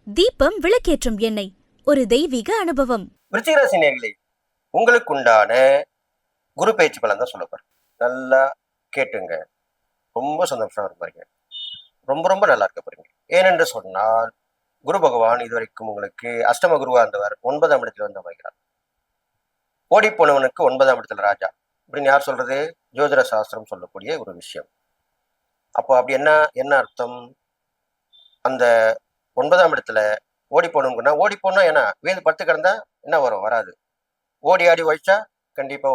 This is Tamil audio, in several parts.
தீபம் விளக்கேற்றும் எண்ணெய், ஒரு தெய்வீக அனுபவம். விருச்சிகராசி நேயர்களே, உங்களுக்கு உண்டான குரு பயிற்சி பலன் தான் சொல்ல போறேன். நல்லா கேட்டுங்க. ரொம்ப சந்தோஷமா இருப்பாருங்க. ரொம்ப ரொம்ப நல்லா இருக்க போறீங்க. ஏனென்று சொன்னால் குரு பகவான் இதுவரைக்கும் உங்களுக்கு அஷ்டம குருவா இருந்தவர் 9ஆம் இடத்துல வந்து அமைகிறார். ஓடி போனவனுக்கு 9ஆம் இடத்துல ராஜா அப்படின்னு யார் சொல்றது? ஜோதிட சாஸ்திரம் சொல்லக்கூடிய ஒரு விஷயம். அப்போ அப்படி என்ன என்ன அர்த்தம்? அந்த 9ஆம் இடத்துல ஓடி போனவங்கன்னா, ஓடி போனா ஏன்னா வீடு படுத்து கிடந்தா என்ன வரும்? வராது. ஓடி ஆடி உழைச்சா கண்டிப்பா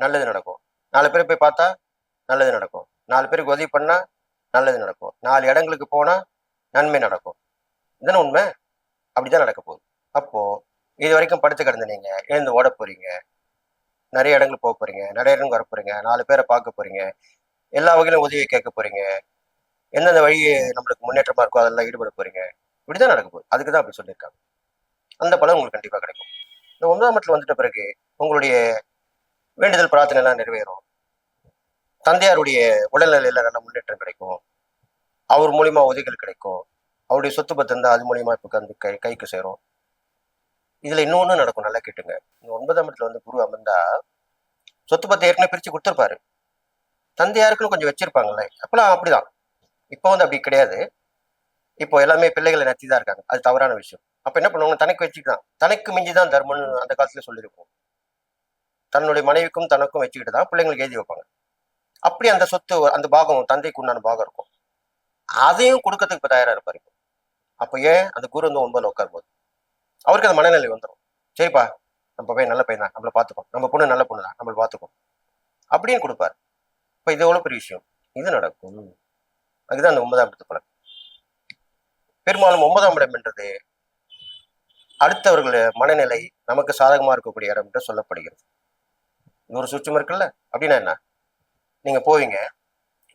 நல்லது நடக்கும். 4 பேர் போய் பார்த்தா நல்லது நடக்கும். 4 பேருக்கு உதவி பண்ணா நல்லது நடக்கும். 4 இடங்களுக்கு போனா நன்மை நடக்கும். இதுதானே உண்மை. அப்படிதான் நடக்க போகுது. அப்போ இது வரைக்கும் படுத்து கிடந்த நீங்க எழுந்து ஓட போறீங்க. நிறைய இடங்களுக்கு போக போறீங்க. நிறைய இடங்களுக்கு வர போறீங்க. 4 பேரை பார்க்க போறீங்க. எல்லா வகையிலும் உதவியை கேட்க போறீங்க. எந்தெந்த வழி நம்மளுக்கு முன்னேற்றமா இருக்கோ அதெல்லாம் ஈடுபட போறீங்க. இப்படிதான் நடக்க போகுது. அதுக்கு தான் அப்படி சொல்லியிருக்காங்க. அந்த பலன் உங்களுக்கு கண்டிப்பா கிடைக்கும். இந்த 9ஆம் இடத்துல வந்துட்ட பிறகு உங்களுடைய வேண்டுதல் பிரார்த்தனை எல்லாம் நிறைவேறும். தந்தையாருடைய உடல்நிலையில நல்ல முன்னேற்றம் கிடைக்கும். அவர் மூலியமா உதவிகள் கிடைக்கும். அவருடைய சொத்து பத்து இருந்தா அது மூலியமா இப்ப வந்து கைக்கு சேரும். இதுல இன்னொன்னு நடக்கும். நல்லா கேட்டுங்க. இந்த 9ஆம் இடத்துல வந்து குரு அமர்ந்தா சொத்து பத்து ஏற்கனவே பிரிச்சு கொடுத்துருப்பாரு. தந்தையாருக்குன்னு கொஞ்சம் வச்சிருப்பாங்கல்ல. அப்பெல்லாம் அப்படிதான். இப்போ வந்து அப்படி கிடையாது. இப்போ எல்லாமே பிள்ளைகளை நடத்தி தான் இருக்காங்க. அது தவறான விஷயம். அப்ப என்ன பண்ணுவாங்க? தனக்கு வச்சுக்கிட்டான். தனக்கு மிஞ்சிதான் தர்மம்னு அந்த காலத்துல சொல்லியிருக்கும். தன்னுடைய மனைவிக்கும் தனக்கும் வச்சுக்கிட்டு தான் பிள்ளைங்களுக்கு எழுதி வைப்பாங்க. அப்படி அந்த சொத்து அந்த பாகம் தந்தைக்கு உண்டான பாகம் இருக்கும். அதையும் கொடுக்கறதுக்கு இப்ப தயாரா இருப்பாரு. அப்ப ஏன் அந்த குரு வந்து 9ல உட்காரும் போது அவருக்கு அந்த மனநிலை வந்துடும். சரிப்பா, நம்ம போய் நல்ல பையன் தான், நம்மளை பார்த்துக்கோம். நம்ம பொண்ணு நல்ல பொண்ணு தான், நம்மளை பார்த்துக்கோம் அப்படின்னு கொடுப்பாரு. இப்ப இது எவ்வளவு பெரிய விஷயம். இது நடக்கும். அதுதான் அந்த 9ஆம் இடத்து பலன். பெரும்பாலும் 9ஆம் இடம் என்றது அடுத்தவர்கள் மனநிலை நமக்கு சாதகமா இருக்கக்கூடிய இடம் என்று சொல்லப்படுகிறது. இது ஒரு சுற்றம் இருக்குல்ல. அப்படின்னா என்ன? நீங்க போவீங்க,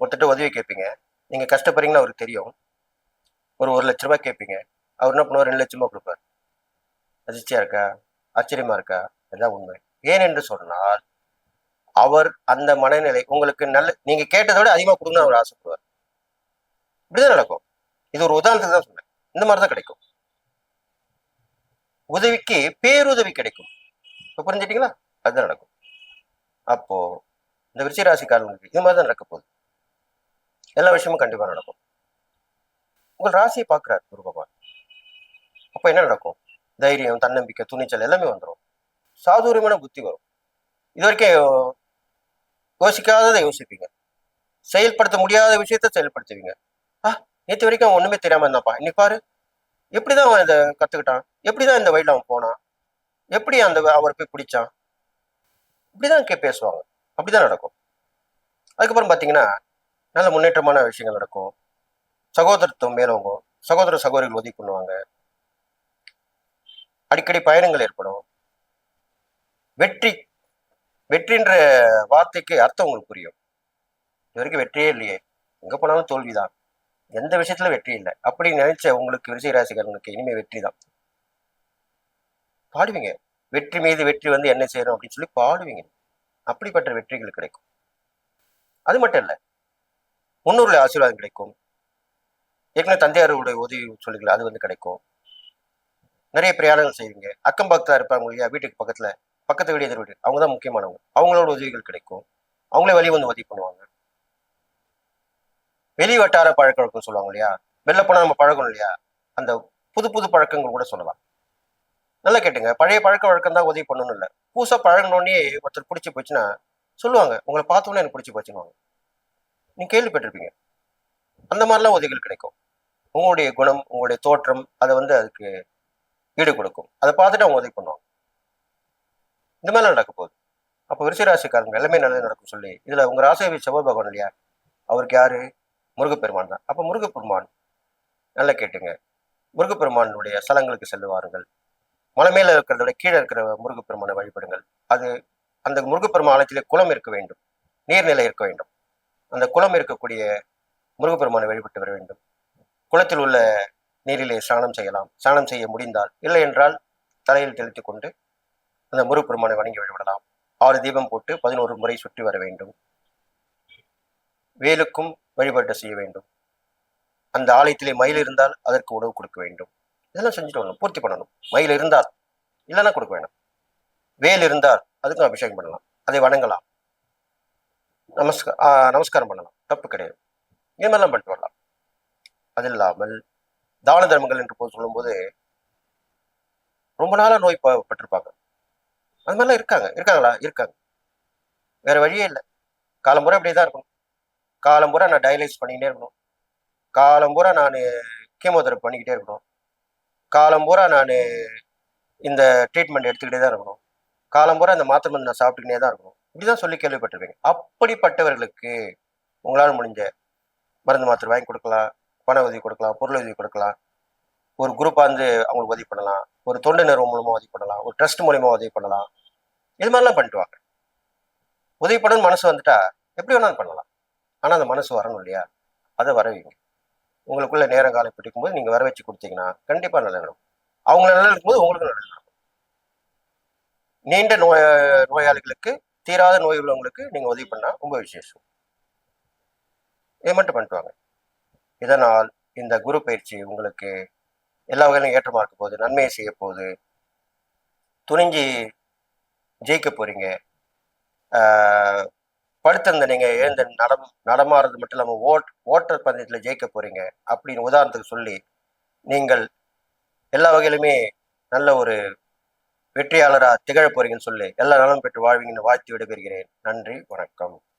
ஒருத்தட்ட உதவி கேட்பீங்க. நீங்க கஷ்டப்படுறீங்கன்னு அவருக்கு தெரியும். ஒரு 1,00,000 ரூபாய் கேட்பீங்க. அவர் என்ன பண்ணுவார்? 2,00,000 ரூபாய் கொடுப்பார். அதிர்ச்சியா இருக்கா? ஆச்சரியமா இருக்கா? அதுதான் உண்மை. ஏன் என்று சொன்னால் அவர் அந்த மனநிலை உங்களுக்கு நல்ல நீங்க கேட்டதை விட அதிகமா கொடுக்கணும்னு அவர் ஆசைப்படுவார். இப்படிதான் நடக்கும். இது ஒரு உதாரணத்துக்கு தான் சொன்னேன். இந்த மாதிரிதான் கிடைக்கும். உதவிக்கு பேருதவி கிடைக்கும். இப்ப புரிஞ்சுட்டீங்களா? அதுதான் நடக்கும். அப்போ இந்த விருச்சிகராசிக்காரங்களுக்கு இது மாதிரிதான் நடக்க போகுது. எல்லா விஷயமும் கண்டிப்பா நடக்கும். உங்கள் ராசியை பார்க்கிறார் குரு பகவான். அப்ப என்ன நடக்கும்? தைரியம், தன்னம்பிக்கை, துணிச்சல் எல்லாமே வந்துடும். சாதுரியமான புத்தி வரும். இது வரைக்கும் யோசிக்காததை யோசிப்பீங்க. செயல்படுத்த முடியாத விஷயத்த செயல்படுத்துவீங்க. நேற்று வரைக்கும் அவன் ஒண்ணுமே தெரியாம இருந்தாப்பா, இன்னைக்கு பாரு எப்படிதான் அவன் இதை கத்துக்கிட்டான், எப்படிதான் இந்த வழியில அவன் போனான், எப்படி அந்த அவர் போய் பிடிச்சான், இப்படிதான் பேசுவாங்க. அப்படிதான் நடக்கும். அதுக்கப்புறம் பாத்தீங்கன்னா நல்ல முன்னேற்றமான விஷயங்கள் நடக்கும். சகோதரத்துவம் மேலோங்கும். சகோதர சகோதரிகள் உதவி பண்ணுவாங்க. அடிக்கடி பயணங்கள் ஏற்படும். வெற்றி வெற்றின்ற வார்த்தைக்கு அர்த்தம் உங்களுக்கு புரியும். இது வரைக்கும் வெற்றியே இல்லையே, எங்க போனாலும் தோல்விதான், எந்த விஷயத்துல வெற்றி இல்லை அப்படின்னு நினைச்ச உங்களுக்கு விருச்சிக ராசிக்காரங்களுக்கு இனிமே வெற்றி தான். பாடுவீங்க. வெற்றி மீது வெற்றி வந்து என்ன செய்யணும் அப்படின்னு சொல்லி பாடுவீங்க. அப்படிப்பட்ட வெற்றிகள் கிடைக்கும். அது மட்டும் இல்ல, முன்னோருடைய ஆசீர்வாதம் கிடைக்கும். ஏற்கனவே தந்தையாருடைய உதவி சொல்லிக்கல, அது வந்து கிடைக்கும். நிறைய பிரயாணங்கள் செய்வீங்க. அக்கம் பக்கத்துல இருப்பாங்க இல்லையா, வீட்டுக்கு பக்கத்துல, பக்கத்து வீடு எதிர் வீடு, அவங்க தான் முக்கியமானவங்க. அவங்களோட உதவிகள் கிடைக்கும். அவங்களே வழி வந்து உதவி பண்ணுவாங்க. வெளி வட்டார பழக்க வழக்கம் சொல்லுவாங்க இல்லையா, வெளில போனா நம்ம பழகணும் இல்லையா, அந்த புது புது பழக்கங்கள் கூட சொல்லலாம். நல்லா கேட்டுங்க. பழைய பழக்க வழக்கம் தான் உதவி பண்ணணும் இல்லை. புதுசா பழகணுன்னே ஒருத்தர் பிடிச்சி போச்சுன்னா சொல்லுவாங்க, உங்களை பார்த்தோன்னே எனக்கு பிடிச்சி போச்சுன்னு. நீங்க கேள்விப்பட்டிருப்பீங்க. அந்த மாதிரிலாம் உதவிகள் கிடைக்கும். உங்களுடைய குணம், உங்களுடைய தோற்றம் அதை வந்து அதுக்கு ஈடு கொடுக்கும். அதை பார்த்துட்டு அவங்க உதவி பண்ணுவாங்க. இந்த மாதிரிலாம் நடக்க போகுது. அப்போ விருச்சிகராசிக்காரங்க எல்லாமே நல்லது நடக்கும் சொல்லி இதுல உங்க ராசியை செவ்வாய் பகவான் இல்லையா, அவருக்கு யாரு? முருகப்பெருமான் தான். அப்ப முருகப்பெருமான் நல்லா கேட்டுங்க. முருகப்பெருமானுடைய ஸ்தலங்களுக்கு செல்லுவார்கள். மலை மேல இருக்கிறத விட கீழே இருக்கிற முருகப்பெருமானை வழிபடுங்கள். அது அந்த முருகப்பெருமான் ஆலயத்திலே குளம் இருக்க வேண்டும், நீர்நிலை இருக்க வேண்டும். அந்த குளம் இருக்கக்கூடிய முருகப்பெருமானை வழிபட்டு வர வேண்டும். குளத்தில் உள்ள நீரிலே ஸ்நானம் செய்யலாம். ஸ்நானம் செய்ய முடிந்தால், இல்லை என்றால் தலையில் தெளித்துக் கொண்டு அந்த முருகப்பெருமானை வணங்கி வழிபடலாம். 6 தீபம் போட்டு 11 முறை சுற்றி வர வேண்டும். வேலுக்கும் வழிபாட்டு செய்ய வேண்டும். அந்த ஆலயத்திலே மயில் இருந்தால் அதற்கு உணவு கொடுக்க வேண்டும். இதெல்லாம் செஞ்சுட்டு வரணும், பூர்த்தி பண்ணணும். மயில் இருந்தால், இல்லைன்னா கொடுக்க வேணாம். வேல் இருந்தால் அதுக்கும் அபிஷேகம் பண்ணலாம், அதை வணங்கலாம், நமஸ்காரம் பண்ணலாம், தப்பு கிடையாது. இது மாதிரிலாம் பண்ணிட்டு வரலாம். அது இல்லாமல் தான தர்மங்கள் என்று போது சொல்லும்போது ரொம்ப நாளா நோய் பட்டிருப்பாங்க. அது மாதிரிலாம் இருக்காங்களா? இருக்காங்க. வேற வழியே இல்லை. காலம்புரை அப்படியே தான் இருக்கணும். காலம்புரை நான் டயலைஸ் பண்ணிக்கிட்டே இருக்கணும். காலம்பூரா நான் கீமோதெரப்பி பண்ணிக்கிட்டே இருக்கணும். காலம்பூரா நான் இந்த ட்ரீட்மெண்ட் எடுத்துக்கிட்டே தான் இருக்கணும். காலம்பூரா இந்த மாத்திரை மருந்து நான் சாப்பிட்டுக்கிட்டே தான் இருக்கணும். இப்படிதான் சொல்லி கேள்விப்பட்டிருப்பீங்க. அப்படிப்பட்டவர்களுக்கு உங்களால் முடிஞ்ச மருந்து மாத்திரை வாங்கி கொடுக்கலாம், பண உதவி கொடுக்கலாம், பொருள் உதவி கொடுக்கலாம். ஒரு குரூப்பா வந்து அவங்களுக்கு உதவி பண்ணலாம், ஒரு தொண்டு நிறுவனம் மூலமா உதவி பண்ணலாம், ஒரு ட்ரஸ்ட் மூலியமா உதவி பண்ணலாம். இது மாதிரிலாம் பண்ணிட்டு வாங்க. உதவி பண்ணணும்னு மனசு வந்துட்டா எப்படி வேணாலும் பண்ணலாம். ஆனா அந்த மனசு வரணும் இல்லையா? அதை வர வைங்க. உங்களுக்குள்ள நேரம் காலம் பிடிக்கும் போது நீங்க வர வச்சு கொடுத்தீங்கன்னா கண்டிப்பா நல்ல நடக்கும். அவங்க நல்லா இருக்கும்போது உங்களுக்கு நல்லது நடக்கும். நீண்ட நோயாளிகளுக்கு, தீராத நோய் உள்ளவங்களுக்கு நீங்க உதவி பண்ணா ரொம்ப விசேஷம். இதை மட்டும் பண்ணிட்டு வாங்க. இதனால் இந்த குரு பயிற்சி உங்களுக்கு எல்லா வகையிலும் ஏற்றமா இருக்க போகுது, நன்மையை செய்ய போகுது, துணிஞ்சு ஜெயிக்க போறீங்க. படுத்திருந்த நீங்க எழுந்த நடமாறது மட்டும் இல்லாம ஓட்டர் பந்தயத்துல ஜெயிக்க போறீங்க அப்படின்னு உதாரணத்துக்கு சொல்லி நீங்கள் எல்லா வகையிலுமே நல்ல ஒரு வெற்றியாளரா திகழ போறீங்கன்னு சொல்லி எல்லா நலம் பெற்று வாழ்வீங்கன்னு வாழ்த்து விடைபெறுகிறேன். நன்றி, வணக்கம்.